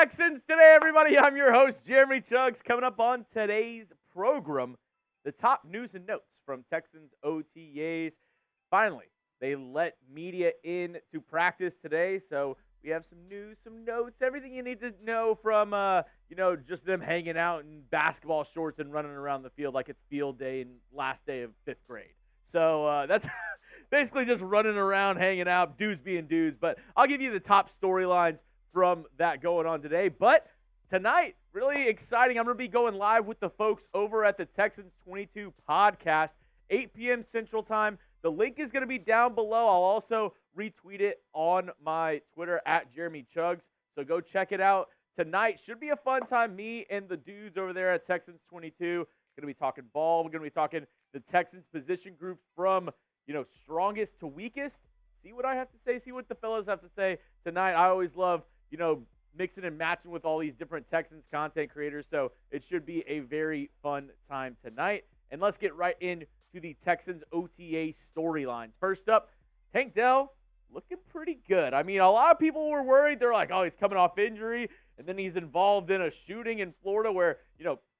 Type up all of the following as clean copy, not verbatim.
Texans today, everybody. I'm your host, Jeremy Chuggs. Coming up on today's program, the top news and notes from Texans OTAs. Finally, they let media in to practice today, so we have some news, some notes, everything you need to know from, just them hanging out in basketball shorts and running around the field like it's field day and last day of 5th grade. So that's basically just running around, hanging out, dudes being dudes. But I'll give you the top storylines from that going on today. But tonight, really exciting. I'm going to be going live with the folks over at the Texans 22 podcast, 8 p.m. Central Time. The link is going to be down below. I'll also retweet it on my Twitter at Jeremy Chuggs. So go check it out. Tonight should be a fun time. Me and the dudes over there at Texans 22 going to be talking ball. We're going to be talking the Texans position groups from, strongest to weakest. See what I have to say. See what the fellas have to say tonight. I always love, mixing and matching with all these different Texans content creators. So it should be a very fun time tonight. And let's get right into the Texans OTA storylines. First up, Tank Dell looking pretty good. I mean, a lot of people were worried. They're like, oh, he's coming off injury. And then he's involved in a shooting in Florida where,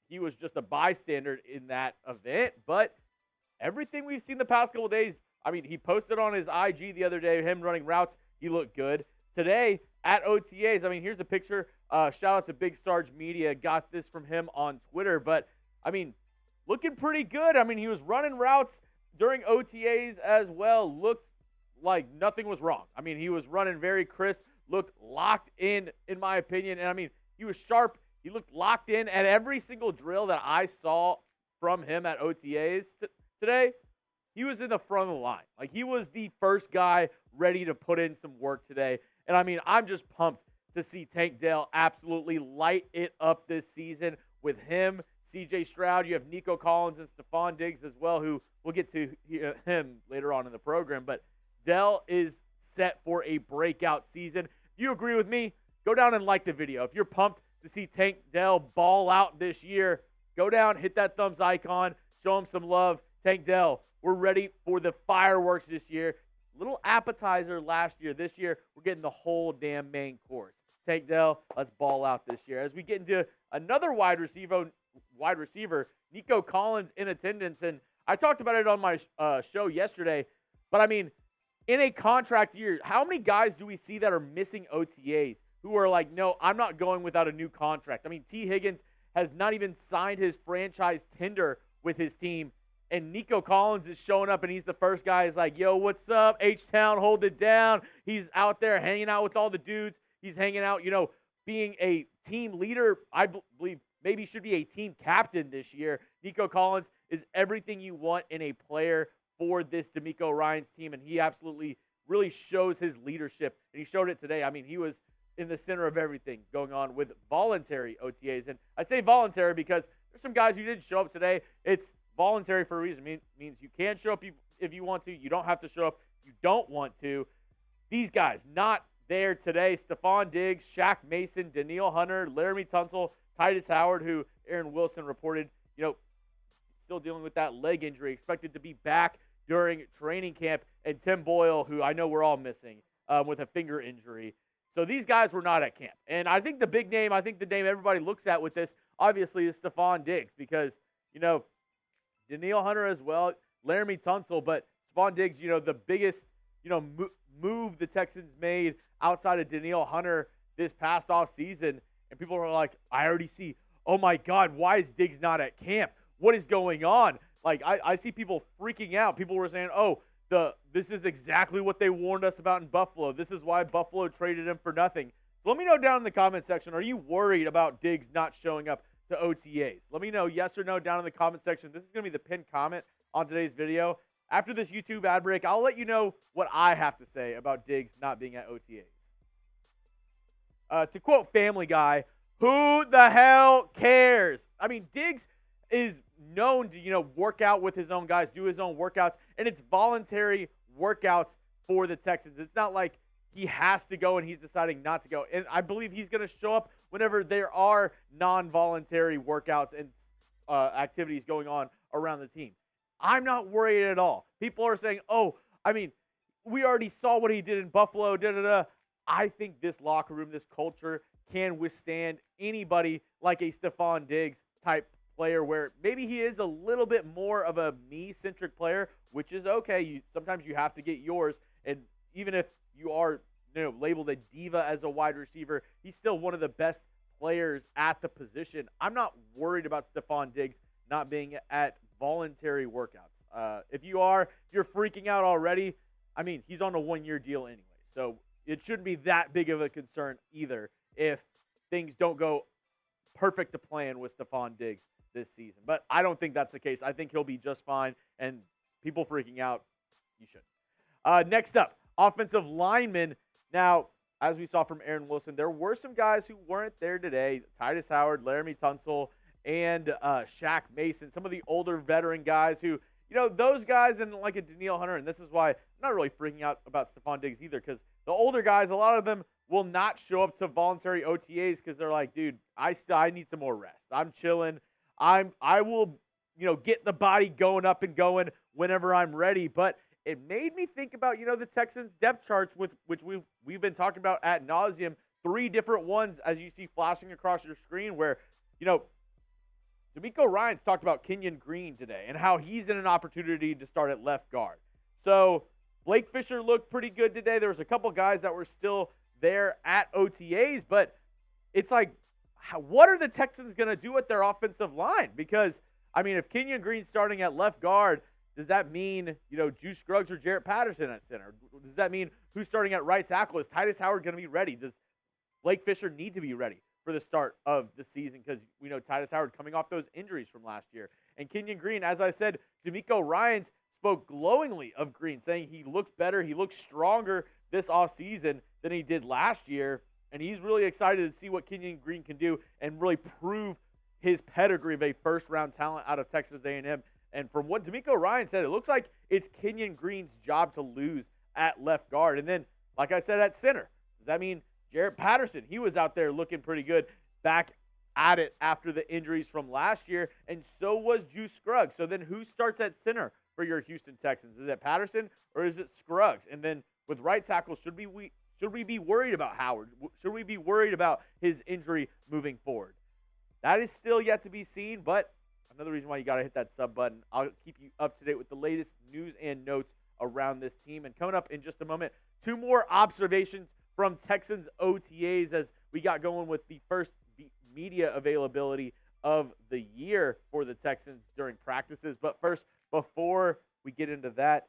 he was just a bystander in that event. But everything we've seen the past couple of days, I mean, he posted on his IG the other day, him running routes. He looked good. Today at OTAs, I mean, here's a picture. Shout out to Big Sarge Media. Got this from him on Twitter. But, I mean, looking pretty good. I mean, he was running routes during OTAs as well. Looked like nothing was wrong. I mean, he was running very crisp. Looked locked in my opinion. And, I mean, he was sharp. He looked locked in at every single drill that I saw from him at OTAs today. He was in the front of the line. Like, he was the first guy ready to put in some work today. And, I mean, I'm just pumped to see Tank Dell absolutely light it up this season with him, CJ Stroud. You have Nico Collins and Stefon Diggs as well, who we'll get to him later on in the program. But Dell is set for a breakout season. If you agree with me, go down and like the video. If you're pumped to see Tank Dell ball out this year, go down, hit that thumbs icon, show him some love. Tank Dell, we're ready for the fireworks this year. Little appetizer last year. This year, we're getting the whole damn main course. Tank Dell, let's ball out this year. As we get into another wide receiver, Nico Collins in attendance. And I talked about it on my show yesterday. But, I mean, in a contract year, how many guys do we see that are missing OTAs who are like, no, I'm not going without a new contract? I mean, T. Higgins has not even signed his franchise tender with his team. And Nico Collins is showing up, and he's the first guy. He's like, yo, what's up? H-Town, hold it down. He's out there hanging out with all the dudes. He's hanging out, being a team leader. I believe maybe should be a team captain this year. Nico Collins is everything you want in a player for this DeMeco Ryans team, and he absolutely really shows his leadership, and he showed it today. I mean, he was in the center of everything going on with voluntary OTAs. And I say voluntary because there's some guys who didn't show up today. It's voluntary for a reason. It means you can show up if you want to. You don't have to show up if you don't want to. These guys not there today. Stefon Diggs, Shaq Mason, Danielle Hunter, Laramie Tunsil, Titus Howard, who Aaron Wilson reported, still dealing with that leg injury, expected to be back during training camp, and Tim Boyle, who I know we're all missing, with a finger injury. So these guys were not at camp. And I think the big name, the name everybody looks at with this, obviously, is Stefon Diggs because, Danielle Hunter as well, Laramie Tunsil, but Stefon Diggs, the biggest, move the Texans made outside of Danielle Hunter this past off season. And people are like, I already see, oh my God, why is Diggs not at camp? What is going on? Like, I see people freaking out. People were saying, this is exactly what they warned us about in Buffalo. This is why Buffalo traded him for nothing. So let me know down in the comment section, are you worried about Diggs not showing up to OTAs? Let me know yes or no down in the comment section. This is going to be the pinned comment on today's video. After this YouTube ad break, I'll let you know what I have to say about Diggs not being at OTAs. To quote Family Guy, who the hell cares? I mean, Diggs is known to, work out with his own guys, do his own workouts, and it's voluntary workouts for the Texans. It's not like he has to go and he's deciding not to go. And I believe he's going to show up whenever there are non-voluntary workouts and activities going on around the team. I'm not worried at all. People are saying, we already saw what he did in Buffalo, I think this locker room, this culture can withstand anybody like a Stefon Diggs type player, where maybe he is a little bit more of a me-centric player, which is okay. Sometimes you have to get yours, and even if you are labeled a diva as a wide receiver, he's still one of the best players at the position. I'm not worried about Stefon Diggs not being at voluntary workouts. If you're freaking out already, I mean, he's on a 1-year deal anyway, so it shouldn't be that big of a concern either if things don't go perfect to plan with Stefon Diggs this season. But I don't think that's the case. I think he'll be just fine, and people freaking out, you should. Next up, offensive linemen. Now, as we saw from Aaron Wilson, there were some guys who weren't there today. Titus Howard, Laramie Tunsil, and Shaq Mason, some of the older veteran guys who, those guys, and like a Danielle Hunter, and this is why I'm not really freaking out about Stefon Diggs either, because the older guys, a lot of them will not show up to voluntary OTAs because they're like, dude, I need some more rest. I'm chilling. I will, get the body going up and going whenever I'm ready. But it made me think about, the Texans depth charts, which we've been talking about ad nauseum, 3 different ones as you see flashing across your screen where, DeMeco Ryans talked about Kenyon Green today and how he's in an opportunity to start at left guard. So Blake Fisher looked pretty good today. There was a couple guys that were still there at OTAs, but it's like, what are the Texans going to do with their offensive line? Because, I mean, if Kenyon Green's starting at left guard, does that mean, Juice Scruggs or Jarrett Patterson at center? Does that mean who's starting at right tackle? Is Titus Howard going to be ready? Does Blake Fisher need to be ready for the start of the season? Because we know Titus Howard coming off those injuries from last year. And Kenyon Green, as I said, DeMeco Ryans spoke glowingly of Green, saying he looks better, he looks stronger this offseason than he did last year. And he's really excited to see what Kenyon Green can do and really prove his pedigree of a first-round talent out of Texas A&M. And from what DeMeco Ryans said, it looks like it's Kenyon Green's job to lose at left guard. And then, like I said, at center, does that mean Jarrett Patterson? He was out there looking pretty good, back at it after the injuries from last year, and so was Juice Scruggs. So then who starts at center for your Houston Texans? Is it Patterson or is it Scruggs? And then with right tackle, should we be worried about Howard? Should we be worried about his injury moving forward? That is still yet to be seen, but another reason why you got to hit that sub button. I'll keep you up to date with the latest news and notes around this team. And coming up in just a moment, 2 more observations from Texans OTAs as we got going with the first media availability of the year for the Texans during practices. But first, before we get into that,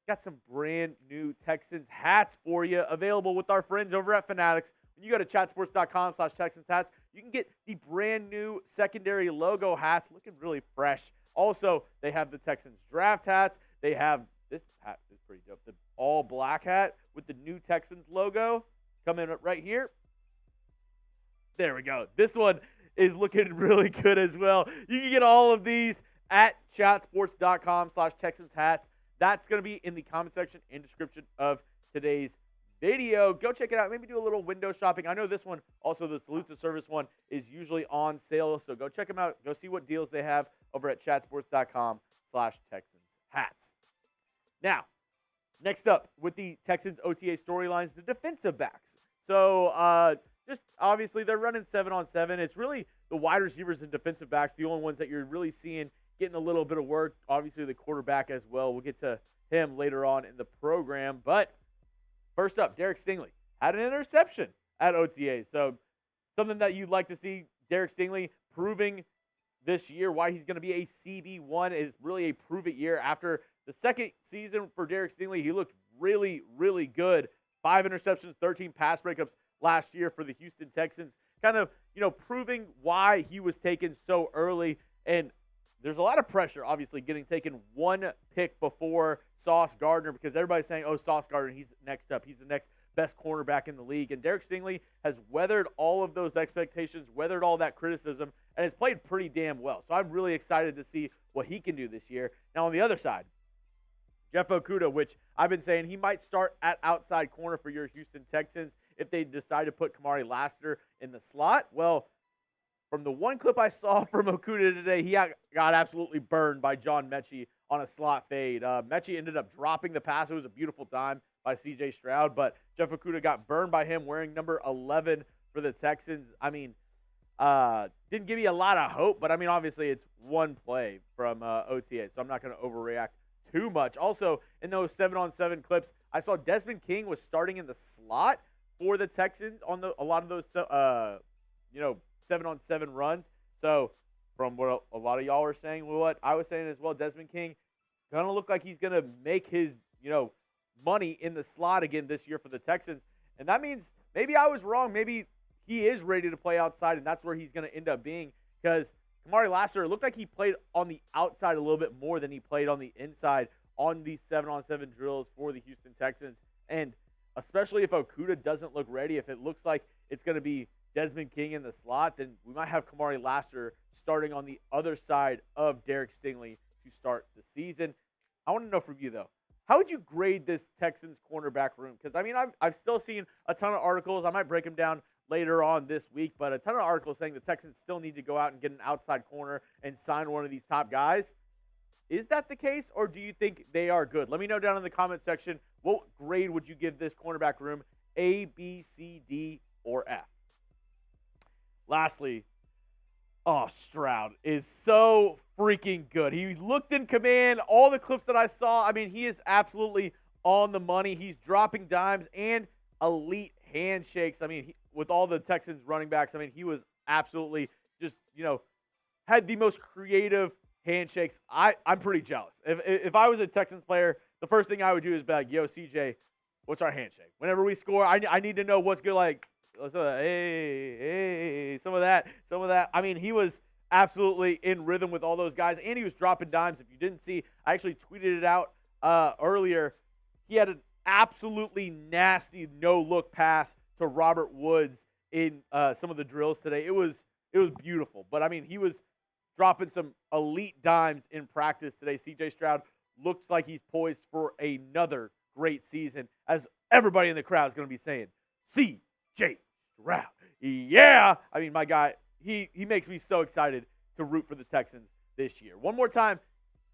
got some brand new Texans hats for you available with our friends over at Fanatics. When you go to chatsports.com/Texans hats, you can get the brand new secondary logo hats looking really fresh. Also, they have the Texans draft hats. They have this hat is pretty dope. The all black hat with the new Texans logo coming up right here. There we go. This one is looking really good as well. You can get all of these at chatsports.com/Texans hats. That's going to be in the comment section and description of today's video. Go check it out. Maybe do a little window shopping. I know this one, also the Salute to Service one, is usually on sale. So go check them out. Go see what deals they have over at chatsports.com/Texans hats. Now, next up with the Texans OTA storylines, the defensive backs. So just obviously they're running 7-on-7. It's really the wide receivers and defensive backs, the only ones that you're really seeing getting a little bit of work. Obviously the quarterback as well. We'll get to him later on in the program. But first up, Derek Stingley had an interception at OTA. So something that you'd like to see Derek Stingley proving this year why he's going to be a CB1 is really a prove-it year. After the second season for Derek Stingley, he looked really, really good. 5 interceptions, 13 pass breakups last year for the Houston Texans. Kind of, proving why he was taken so early. And there's a lot of pressure, obviously, getting taken 1 pick before Sauce Gardner because everybody's saying, oh, Sauce Gardner, he's next up. He's the next best cornerback in the league. And Derek Stingley has weathered all of those expectations, weathered all that criticism, and has played pretty damn well. So I'm really excited to see what he can do this year. Now, on the other side, Jeff Okudah, which I've been saying he might start at outside corner for your Houston Texans if they decide to put Kamari Lassiter in the slot. Well, from the one clip I saw from Okudah today, he got absolutely burned by John Mechie on a slot fade. Mechie ended up dropping the pass. It was a beautiful time by CJ Stroud, but Jeff Okudah got burned by him wearing number 11 for the Texans. I mean, didn't give me a lot of hope, but I mean, obviously it's one play from OTA, so I'm not going to overreact too much. Also, in those 7-on-7 clips, I saw Desmond King was starting in the slot for the Texans on a lot of those, 7-on-7 runs. So, from what a lot of y'all were saying, what I was saying as well, Desmond King gonna look like he's gonna make his, money in the slot again this year for the Texans, and that means maybe I was wrong. Maybe he is ready to play outside, and that's where he's gonna end up being. Because Kamari Lassiter, it looked like he played on the outside a little bit more than he played on the inside on these 7-on-7 drills for the Houston Texans, and especially if Okudah doesn't look ready, if it looks like it's going to be Desmond King in the slot, then we might have Kamari Lassiter starting on the other side of Derek Stingley to start the season. I want to know from you, though, how would you grade this Texans cornerback room? Because, I mean, I've still seen a ton of articles. I might break them down later on this week, but a ton of articles saying the Texans still need to go out and get an outside corner and sign one of these top guys. Is that the case, or do you think they are good? Let me know down in the comment section. What grade would you give this cornerback room? A, B, C, D, or F? Lastly, Stroud is so freaking good. He looked in command. All the clips that I saw, I mean, he is absolutely on the money. He's dropping dimes and elite handshakes. I mean, with all the Texans running backs, I mean, he was absolutely just, had the most creative handshakes. I'm pretty jealous. If I was a Texans player, the first thing I would do is be like, yo, CJ, what's our handshake? Whenever we score, I need to know what's good. Like, hey, some of that. I mean, he was absolutely in rhythm with all those guys, and he was dropping dimes. If you didn't see, I actually tweeted it out earlier. He had an absolutely nasty no-look pass to Robert Woods in some of the drills today. It was beautiful. But, I mean, he was dropping some elite dimes in practice today. CJ Stroud looks like he's poised for another great season, as everybody in the crowd is going to be saying, CJ Stroud. Yeah. I mean, my guy, he makes me so excited to root for the Texans this year. One more time,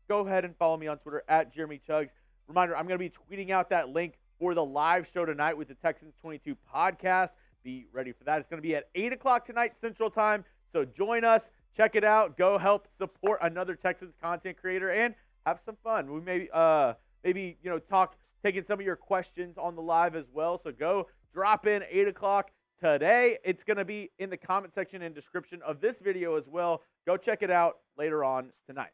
go ahead and follow me on Twitter at Jeremy Chuggs. Reminder, I'm going to be tweeting out that link for the live show tonight with the Texans 22 podcast. Be ready for that. It's going to be at 8 o'clock tonight Central Time. So join us. Check it out. Go help support another Texans content creator and have some fun. We maybe taking some of your questions on the live as well. So go drop in 8 o'clock today. It's going to be in the comment section and description of this video as well. Go check it out later on tonight.